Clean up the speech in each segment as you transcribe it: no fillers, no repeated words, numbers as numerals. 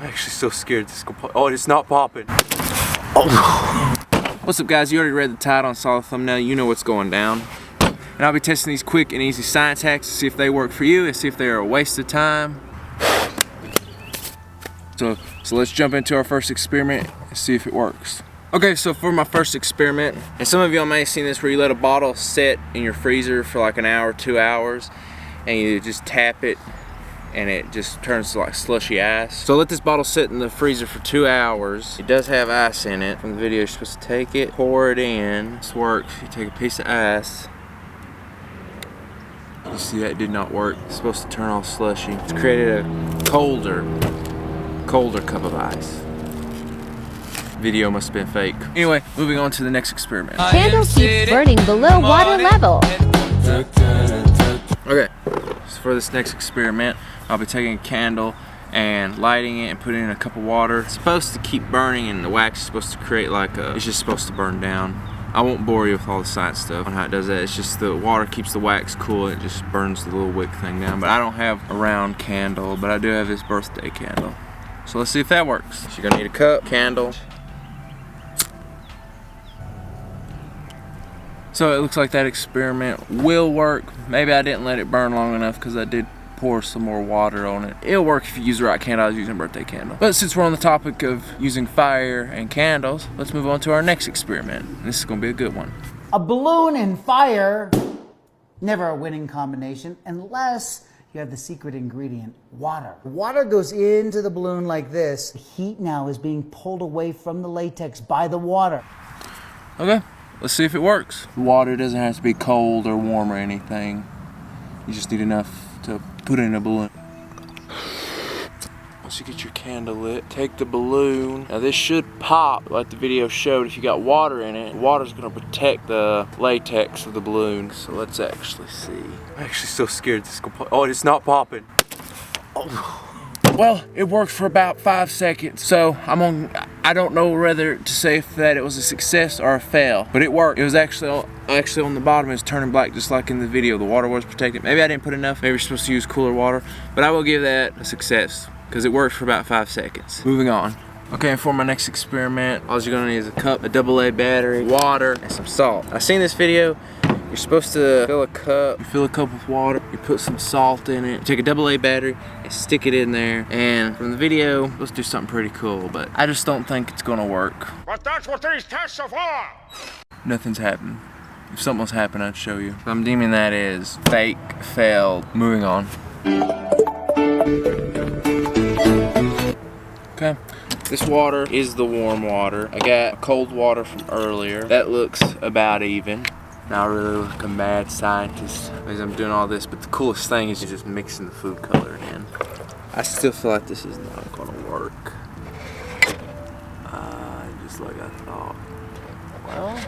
I'm actually so scared this could pop. Oh, it's not popping. Oh. What's up, guys? You already read the title and saw the thumbnail. You know what's going down. And I'll be testing these quick and easy science hacks to see if they work for you and see if they are a waste of time. So let's jump into our first experiment and see if it works. Okay, so for my first experiment, and some of y'all may have seen this where you let a bottle sit in your freezer for like an hour, 2 hours, and you just tap it and it just turns to like slushy ice. So let this bottle sit in the freezer for 2 hours. It does have ice in it. From the video, you're supposed to take it, pour it in. This works. You take a piece of ice. You see that did not work. It's supposed to turn all slushy. It's created a colder cup of ice. Video must have been fake. Anyway, moving on to the next experiment. Candle keeps burning below water level. Okay, so for this next experiment, I'll be taking a candle and lighting it and putting in a cup of water. It's supposed to keep burning and the wax is supposed to create like a, it's just supposed to burn down. I won't bore you with all the science stuff on how it does that. It's just the water keeps the wax cool and it just burns the little wick thing down. But I don't have a round candle, but I do have this birthday candle. So let's see if that works. So you're gonna need a cup, candle. So it looks like that experiment will work. Maybe I didn't let it burn long enough because I did pour some more water on it. It'll work if you use the right candle. I was using a birthday candle. But since we're on the topic of using fire and candles, let's move on to our next experiment. This is gonna be a good one. A balloon and fire, never a winning combination unless you have the secret ingredient, water. Water goes into the balloon like this. The heat now is being pulled away from the latex by the water. Okay. Let's see if it works. The water doesn't have to be cold or warm or anything. You just need enough to put in a balloon. Once you get your candle lit, take the balloon. Now this should pop like the video showed if you got water in it. Water's gonna protect the latex of the balloon. So let's actually see. I'm actually so scared this could pop. Oh, it's not popping. Oh. Well, it worked for about 5 seconds. So I don't know whether to say that it was a success or a fail, but it worked. It was actually on the bottom, it's turning black just like in the video. The water was protected. Maybe I didn't put enough. Maybe you're supposed to use cooler water, but I will give that a success because it worked for about 5 seconds. Moving on. Okay, and for my next experiment, all you're gonna need is a cup, a AA battery, water, and some salt. I've seen this video. You're supposed to fill a cup. You fill a cup with water. You put some salt in it. You take a AA battery and stick it in there. And from the video, let's do something pretty cool. But I just don't think it's gonna work. But that's what these tests are for. Nothing's happened. If something was happening, I'd show you. So I'm deeming that is fake, failed. Moving on. Okay. This water is the warm water. I got cold water from earlier. That looks about even. Now I really look like a mad scientist as I'm doing all this, but the coolest thing is just mixing the food coloring in. I still feel like this is not gonna work. Just like I thought. Well,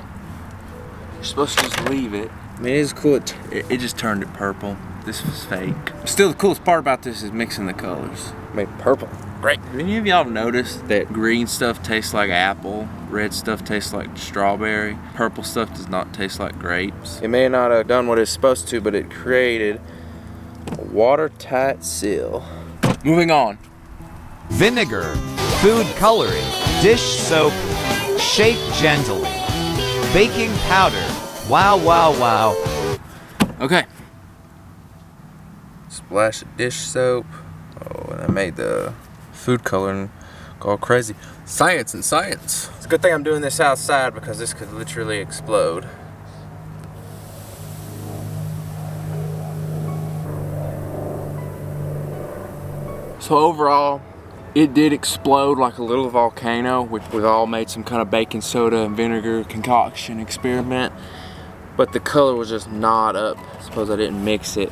you're supposed to just leave it. I mean, it is cool. It just turned it purple. This was fake. Still, the coolest part about this is mixing the colors. Made purple. Great. Have any of y'all noticed that green stuff tastes like apple, red stuff tastes like strawberry, purple stuff does not taste like grapes? It may not have done what it's supposed to, but it created a watertight seal. Moving on. Vinegar, food coloring, dish soap, shake gently, baking powder, wow, wow, wow. Okay. Splash of dish soap. Oh, and that made the food coloring go crazy. Science and science. It's a good thing I'm doing this outside because this could literally explode. So overall, it did explode like a little volcano. We've all made some kind of baking soda and vinegar concoction experiment, but the color was just not up. I suppose I didn't mix it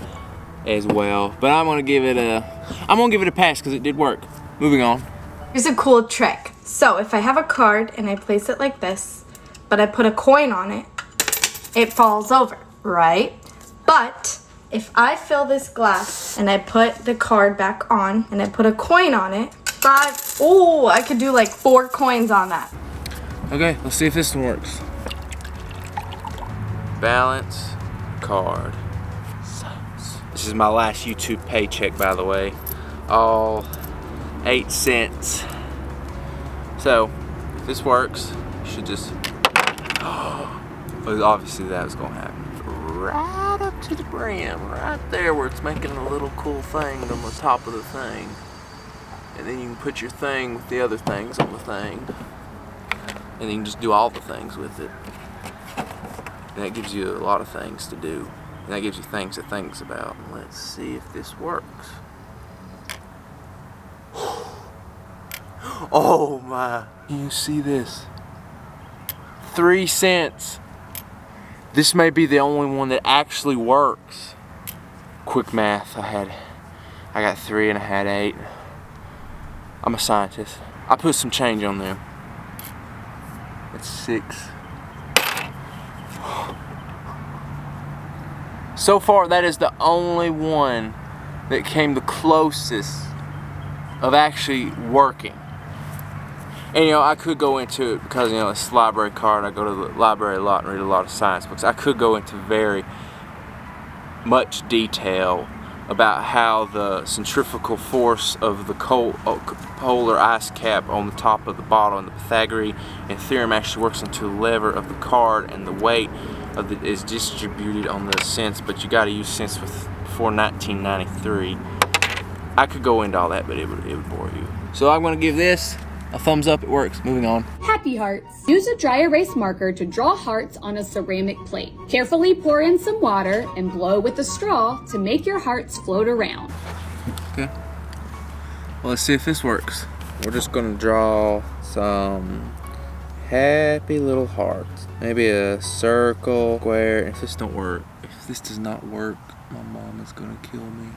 as well, but I'm gonna give it a pass because it did work. Moving on. Here's a cool trick. So if I have a card and I place it like this, but I put a coin on it, it falls over, right? But if I fill this glass and I put the card back on and I put a coin on it, I could do like 4 coins on that. Okay, let's see if this one works. Balance, card, science. This is my last YouTube paycheck, by the way. All 8 cents. So, if this works, you should just, obviously that was gonna happen. Right up to the brim, right there where it's making a little cool thing on the top of the thing. And then you can put your thing with the other things on the thing. And then you can just do all the things with it. And that gives you a lot of things to do. And that gives you things to think about. Let's see if this works. Oh my, you see this? 3 cents. This may be the only one that actually works. Quick math, I got 3 and I had 8. I'm a scientist. I put some change on there. It's 6. So far, that is the only one that came the closest of actually working. And you know, I could go into it because, you know, it's a library card. I go to the library a lot and read a lot of science books. I could go into very much detail about how the centrifugal force of the polar ice cap on the top of the bottle and the Pythagorean theorem actually works into the lever of the card, and the weight of it is distributed on the cents, but you got to use cents for 1993. I could go into all that, but it would bore you. So I'm going to give this a thumbs up. It works. Moving on. Happy hearts. Use a dry erase marker to draw hearts on a ceramic plate. Carefully pour in some water and blow with a straw to make your hearts float around. Okay. Well, let's see if this works. We're just going to draw some happy little hearts. Maybe a circle, square. If this don't work, if this does not work, my mom is going to kill me.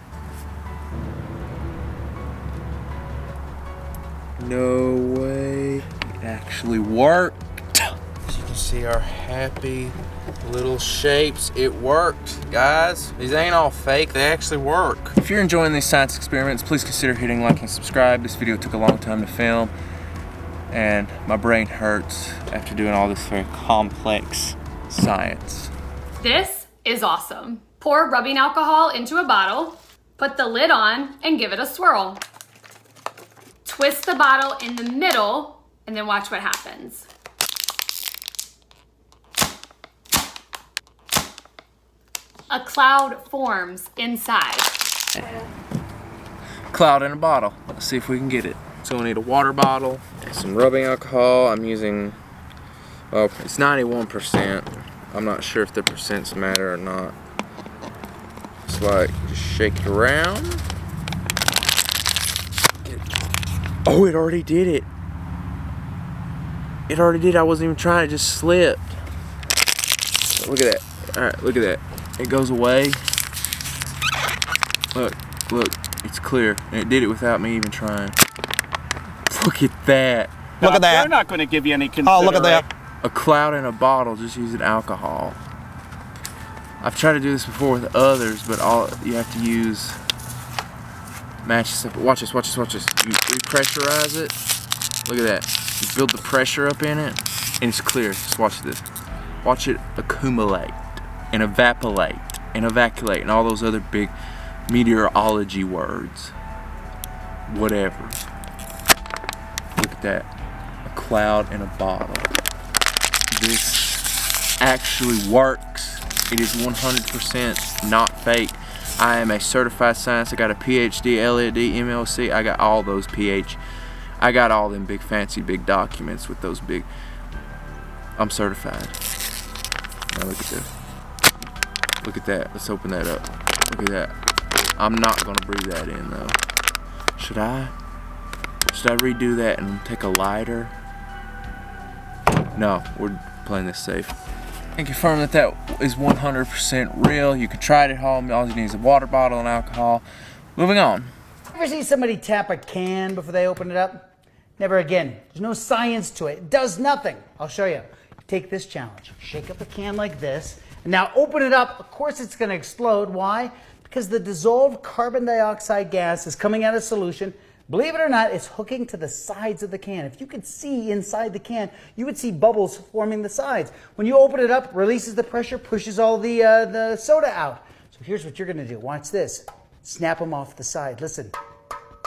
No way. It actually worked. As you can see, our happy little shapes. It worked, guys. These ain't all fake. They actually work. If you're enjoying these science experiments, please consider hitting like and subscribe. This video took a long time to film, and my brain hurts after doing all this very complex science. This is awesome. Pour rubbing alcohol into a bottle, put the lid on, and give it a swirl. Twist the bottle in the middle, and then watch what happens. A cloud forms inside. Cloud in a bottle. Let's see if we can get it. So we need a water bottle and some rubbing alcohol. I'm using, well, it's 91%. I'm not sure if the percents matter or not. It's like, just shake it around. Oh, it already did it. It already did. I wasn't even trying. It just slipped. Look at that. All right, look at that. It goes away. Look, it's clear. And it did it without me even trying. Look at that. Look at that. They're not going to give you any consideration. Oh, look at that. A cloud in a bottle just using alcohol. I've tried to do this before with others, but all you have to use matches up. Watch this. You repressurize it. Look at that. You build the pressure up in it, and it's clear. Just watch this. Watch it accumulate and evaporate and evacuate and all those other big meteorology words. Whatever. Look at that. A cloud in a bottle. This actually works. It is 100% not fake. I am a certified scientist. I got a PhD, LLD, MLC. I got all those I got all them big fancy big documents with those big. I'm certified. Now look at this. Look at that. Let's open that up. Look at that. I'm not gonna breathe that in though. Should I redo that and take a lighter? No, we're playing this safe. And confirm that that is 100% real. You can try it at home. All you need is a water bottle and alcohol. Moving on. Ever see somebody tap a can before they open it up? Never again. There's no science to it. It does nothing. I'll show you. Take this challenge. Shake up a can like this. And now open it up. Of course it's going to explode. Why? Because the dissolved carbon dioxide gas is coming out of solution. Believe it or not, it's hooking to the sides of the can. If you could see inside the can, you would see bubbles forming the sides. When you open it up, releases the pressure, pushes all the soda out. So here's what you're going to do. Watch this. Snap them off the side. Listen.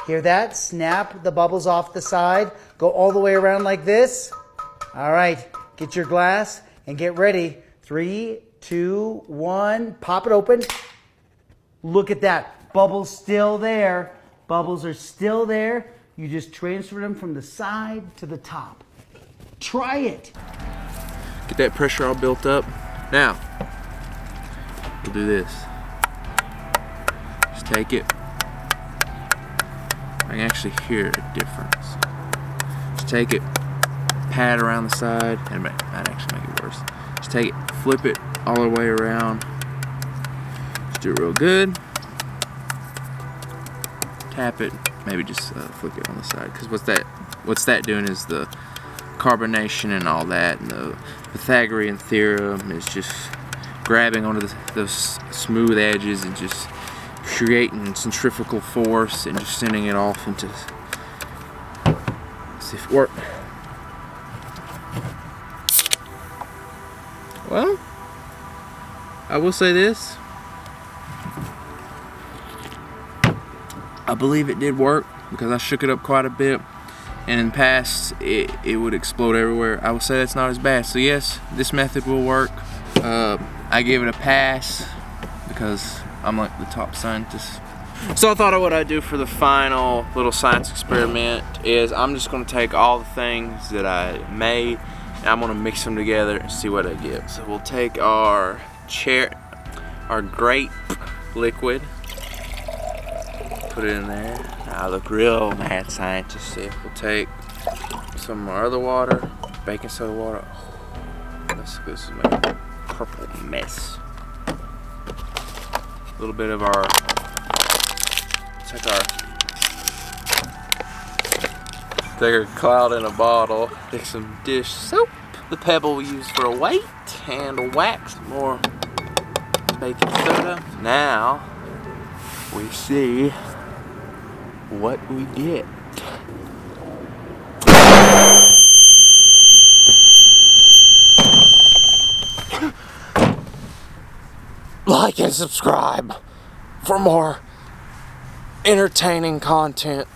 Hear that? Snap the bubbles off the side. Go all the way around like this. All right, get your glass and get ready. 3, 2, 1, pop it open. Look at that. Bubbles still there. Bubbles are still there. You just transfer them from the side to the top. Try it. Get that pressure all built up. Now, we'll do this. Just take it. I can actually hear a difference. Just take it, pat around the side, and it might actually make it worse. Just take it, flip it all the way around. Just do it real good. Tap it, maybe just flick it on the side, because what's that doing is the carbonation and all that, and the Pythagorean theorem is just grabbing onto those smooth edges and just creating centrifugal force and just sending it off into. Let's see if it works. Well, I will say this. I believe it did work because I shook it up quite a bit, and in the past it would explode everywhere. I will say that's not as bad. So yes, this method will work. I give it a pass because I'm like the top scientist. So I thought what I'd do for the final little science experiment is I'm just going to take all the things that I made and I'm going to mix them together and see what I get. So we'll take our grape liquid, put it in there. Now I look real mad scientist here. We'll take some of our other water, baking soda water. This is my purple mess. A little bit of our, take our cloud in a bottle, take some dish soap, the pebble we use for a weight, and a wax, more baking soda. Now we see what we get. Like and subscribe for more entertaining content.